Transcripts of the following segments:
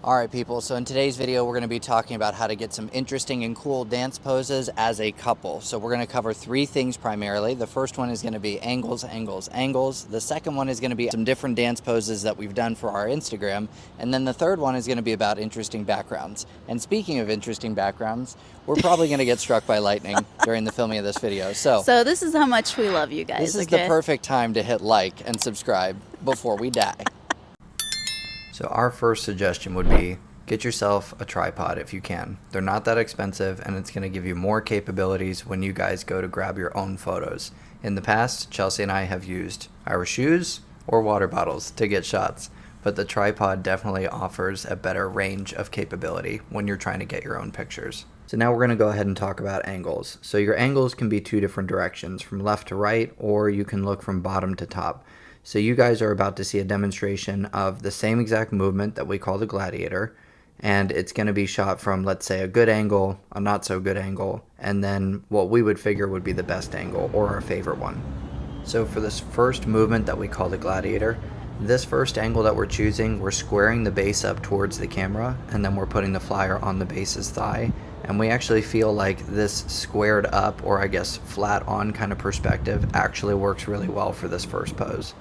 Alright people, so in today's video we're going to be talking about how to get some interesting and cool dance poses as a couple. So we're going to cover three things primarily. The first one is going to be angles, angles, angles. The second one is going to be some different dance poses that we've done for our Instagram. And then the third one is going to be about interesting backgrounds. And speaking of interesting backgrounds, we're probably going to get struck by lightning during the filming of this video. So this is how much we love you guys. This is the perfect time to hit like and subscribe before we die. So our first suggestion would be get yourself a tripod if you can. They're not that expensive and it's going to give you more capabilities when you guys go to grab your own photos. In the past, Chelsea and I have used our shoes or water bottles to get shots, but the tripod definitely offers a better range of capability when you're trying to get your own pictures. So now we're going to go ahead and talk about angles. So your angles can be two different directions, from left to right, or you can look from bottom to top. So you guys are about to see a demonstration of the same exact movement that we call the gladiator, and it's going to be shot from, let's say, a good angle, a not so good angle, and then what we would figure would be the best angle or our favorite one. So for this first movement that we call the gladiator, this first angle that we're choosing, we're squaring the base up towards the camera, and then we're putting the flyer on the base's thigh. And we actually feel like this squared up, or I guess flat on kind of perspective, actually works really well for this first pose.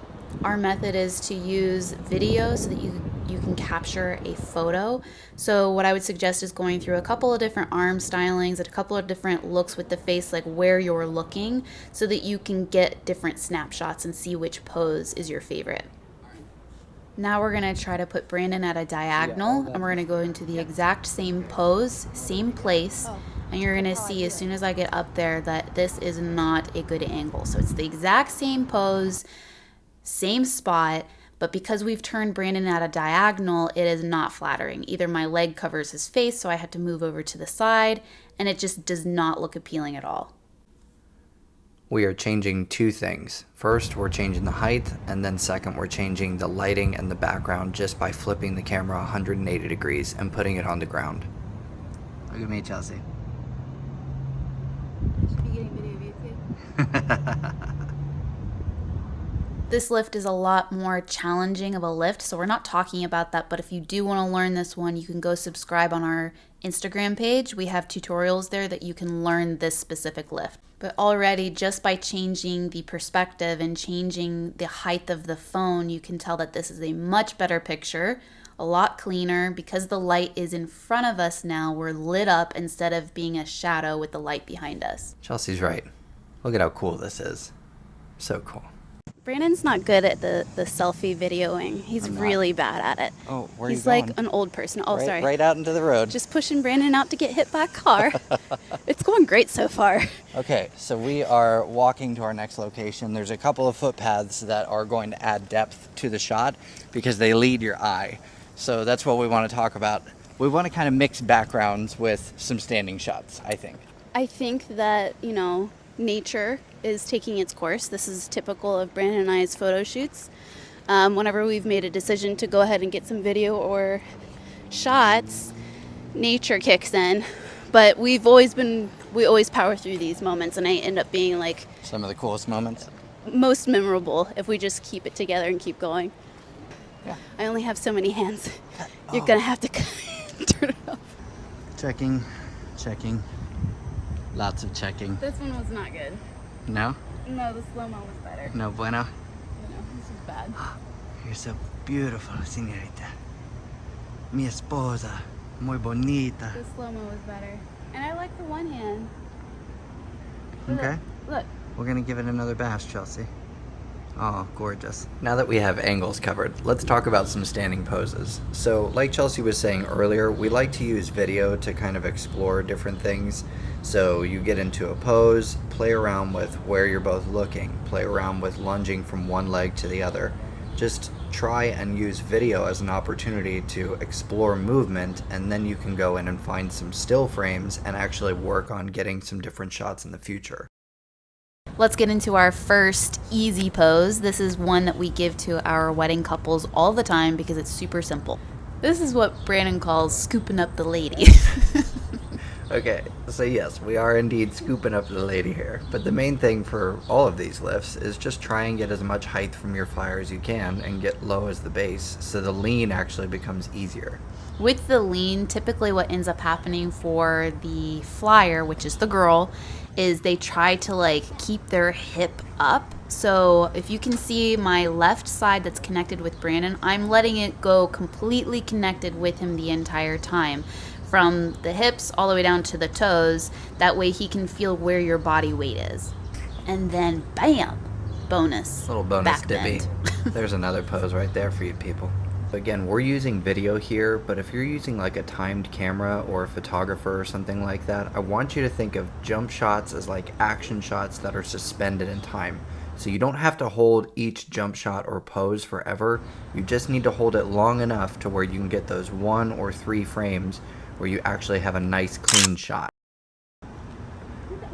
Our method is to use video so that you can capture a photo. So what I would suggest is going through a couple of different arm stylings and a couple of different looks with the face, like where you're looking, so that you can get different snapshots and see which pose is your favorite. Now we're going to try to put Brandon at a diagonal, and we're going to go into the exact same pose, same place, and you're going to see as soon as I get up there that this is not a good angle. So it's the exact same pose, same spot, but because we've turned Brandon at a diagonal, it is not flattering. Either my leg covers his face, so I had to move over to the side, and it just does not look appealing at all. We are changing two things. First, we're changing the height, and then second, we're changing the lighting and the background just by flipping the camera 180 degrees and putting it on the ground. Look at me, Chelsea. I should be getting video of you too. This lift is a lot more challenging of a lift, so we're not talking about that, but if you do want to learn this one, you can go subscribe on our Instagram page. We have tutorials there that you can learn this specific lift. But already, just by changing the perspective and changing the height of the phone, you can tell that this is a much better picture, a lot cleaner. Because the light is in front of us now, we're lit up instead of being a shadow with the light behind us. Chelsea's right. Look at how cool this is. So cool. Brandon's not good at the selfie videoing. He's really bad at it. Oh, where are He's you going? like an old person. Oh, right, sorry. Right out into the road. Just pushing Brandon out to get hit by a car. It's going great so far. Okay, so we are walking to our next location. There's a couple of footpaths that are going to add depth to the shot because they lead your eye. So that's what we want to talk about. We want to kind of mix backgrounds with some standing shots, I think. I think that, nature is taking its course. This is typical of Brandon and I's photo shoots. Whenever we've made a decision to go ahead and get some video or shots, nature kicks in. But we always power through these moments, and they end up being like some of the coolest moments. Most memorable if we just keep it together and keep going. Yeah. I only have so many hands. You're gonna have to turn it off. Checking. Lots of checking. This one was not good. No? No, the slow-mo was better. No bueno? No, this is bad. You're so beautiful, señorita. Mi esposa. Muy bonita. The slow-mo was better. And I like the one hand. Okay. Look. We're gonna give it another bash, Chelsea. Oh, gorgeous. Now that we have angles covered, let's talk about some standing poses. So, like Chelsea was saying earlier, we like to use video to kind of explore different things. So you get into a pose, play around with where you're both looking, play around with lunging from one leg to the other. Just try and use video as an opportunity to explore movement, and then you can go in and find some still frames and actually work on getting some different shots in the future. Let's get into our first easy pose. This is one that we give to our wedding couples all the time because it's super simple. This is what Brandon calls scooping up the lady. Okay, so yes, we are indeed scooping up the lady here. But the main thing for all of these lifts is just try and get as much height from your flyer as you can and get low as the base, so the lean actually becomes easier. With the lean, typically what ends up happening for the flyer, which is the girl, is they try to like keep their hip up. So if you can see my left side that's connected with Brandon, I'm letting it go completely connected with him the entire time, from the hips all the way down to the toes. That way he can feel where your body weight is. And then bam, bonus. Little bonus back dippy. bend. There's another pose right there for you people. Again, we're using video here, but if you're using like a timed camera or a photographer or something like that, I want you to think of jump shots as like action shots that are suspended in time. So you don't have to hold each jump shot or pose forever. You just need to hold it long enough to where you can get those 1 or 3 frames where you actually have a nice clean shot.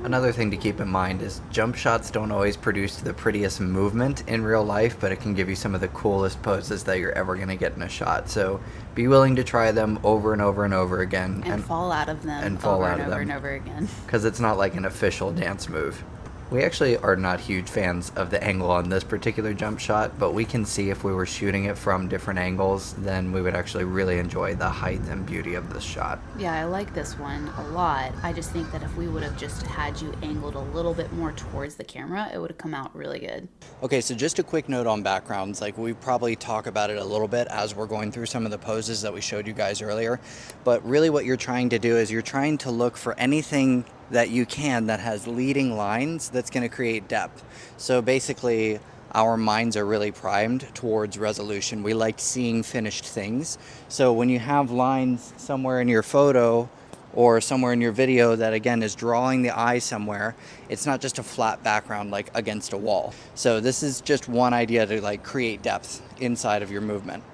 Another thing to keep in mind is jump shots don't always produce the prettiest movement in real life, but it can give you some of the coolest poses that you're ever going to get in a shot. So be willing to try them over and over and over again. And fall out of them and fall over out and of over them. and over again. Because it's not like an official dance move. We actually are not huge fans of the angle on this particular jump shot, but we can see if we were shooting it from different angles, then we would actually really enjoy the height and beauty of this shot. Yeah, I like this one a lot. I just think that if we would have just had you angled a little bit more towards the camera, it would have come out really good. Okay, so just a quick note on backgrounds. Like, we probably talk about it a little bit as we're going through some of the poses that we showed you guys earlier, but really what you're trying to do is you're trying to look for anything that you can that has leading lines that's going to create depth. So basically, our minds are really primed towards resolution. We like seeing finished things. So when you have lines somewhere in your photo or somewhere in your video that again is drawing the eye somewhere, it's not just a flat background like against a wall. So this is just one idea to like create depth inside of your movement.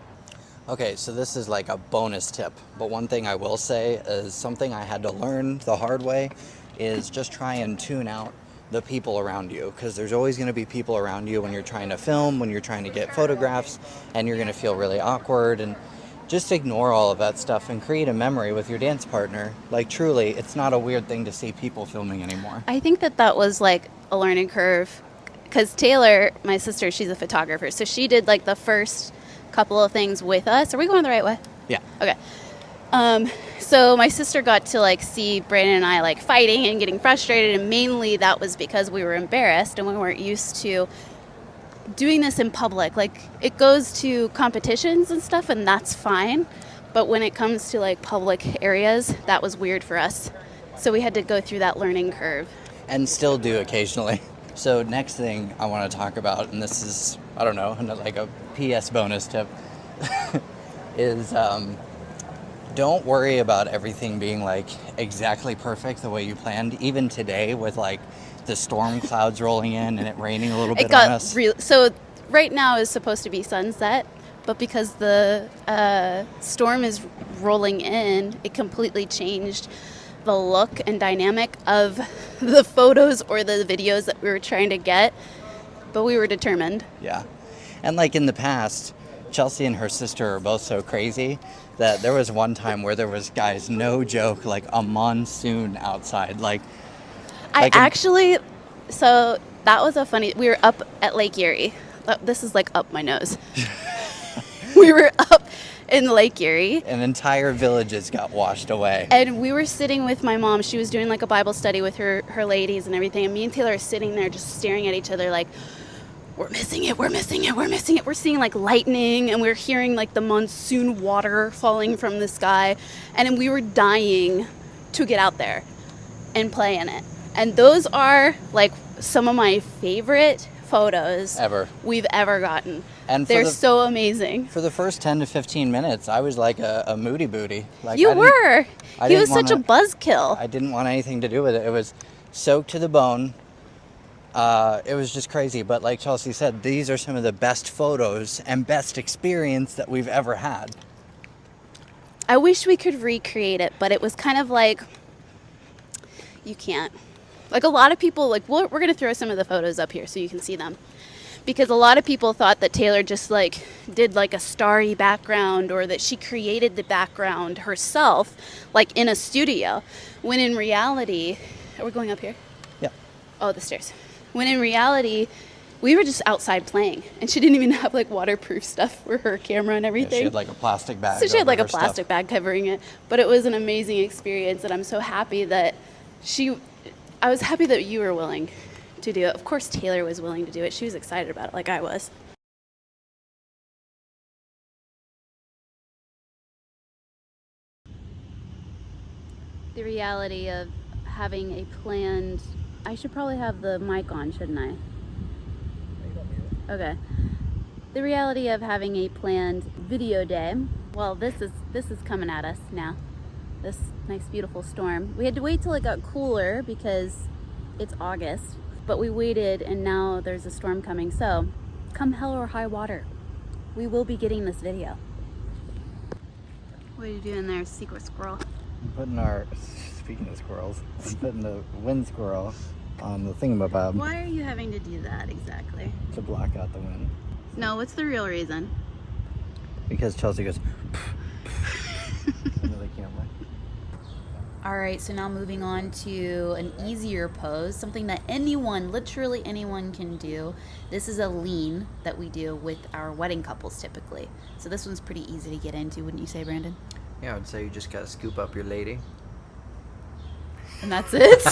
Okay, so this is like a bonus tip, but one thing I will say is something I had to learn the hard way is just try and tune out the people around you, because there's always going to be people around you when you're trying to film, when you're trying to get photographs, and you're going to feel really awkward, and just ignore all of that stuff and create a memory with your dance partner. Like, truly, it's not a weird thing to see people filming anymore. I think that was like a learning curve, because Taylor, my sister, she's a photographer, so she did like the first couple of things with us. Are we going the right way? Yeah. Okay. So my sister got to like see Brandon and I like fighting and getting frustrated, and mainly that was because we were embarrassed and we weren't used to doing this in public. Like, it goes to competitions and stuff, and that's fine, but when it comes to like public areas, that was weird for us. So we had to go through that learning curve. And still do occasionally. So next thing I want to talk about, and this is, I don't know, like a PS bonus tip, is don't worry about everything being like exactly perfect the way you planned. Even today with like the storm clouds rolling in and it raining a little bit on us. So right now is supposed to be sunset, but because the storm is rolling in, it completely changed the look and dynamic of the photos or the videos that we were trying to get, but we were determined. Yeah. And like in the past, Chelsea and her sister are both so crazy that there was one time where there was, guys, no joke, like a monsoon outside. So that was a funny, we were up at Lake Erie. This is like up my nose. We were up in Lake Erie. And entire villages got washed away. And we were sitting with my mom. She was doing like a Bible study with her ladies and everything. And me and Taylor are sitting there just staring at each other like, we're missing it, we're missing it, we're missing it. We're seeing like lightning, and we're hearing like the monsoon water falling from the sky. And we were dying to get out there and play in it. And those are like some of my favorite photos we've ever gotten. And they're so amazing. For the first 10 to 15 minutes, I was like a moody booty. Like, he was such a buzzkill. I didn't want anything to do with it. It was soaked to the bone. It was just crazy. But like Chelsea said, these are some of the best photos and best experience that we've ever had. I wish we could recreate it, but it was kind of like, you can't. Like, a lot of people, like, we're going to throw some of the photos up here so you can see them. because a lot of people thought that Taylor just like did like a starry background, or that she created the background herself, like in a studio, when in reality, are we going up here? Yeah. Oh, the stairs. When in reality, we were just outside playing, and she didn't even have like waterproof stuff for her camera and everything. She had like a plastic bag. So she had over like a her plastic stuff. bag covering it, but it was an amazing experience, and I'm so happy that I was happy that you were willing to do it. Of course, Taylor was willing to do it. She was excited about it, like I was. The reality of having a planned, I should probably have the mic on, shouldn't I? Okay. The reality of having a planned video day. Well, this is coming at us now. This nice beautiful storm. We had to wait till it got cooler because it's August, but we waited and now there's a storm coming. So, come hell or high water, we will be getting this video. What are you doing there, secret squirrel? Speaking of squirrels, I'm putting the wind squirrel on the thingamabob Why are you having to do that exactly? to block out the wind. No, what's the real reason? Because Chelsea goes into the camera. All right, so now moving on to an easier pose, something that anyone, literally anyone can do. This is a lean that we do with our wedding couples typically. So this one's pretty easy to get into, wouldn't you say, Brandon? Yeah, I would say you just gotta scoop up your lady. And that's it?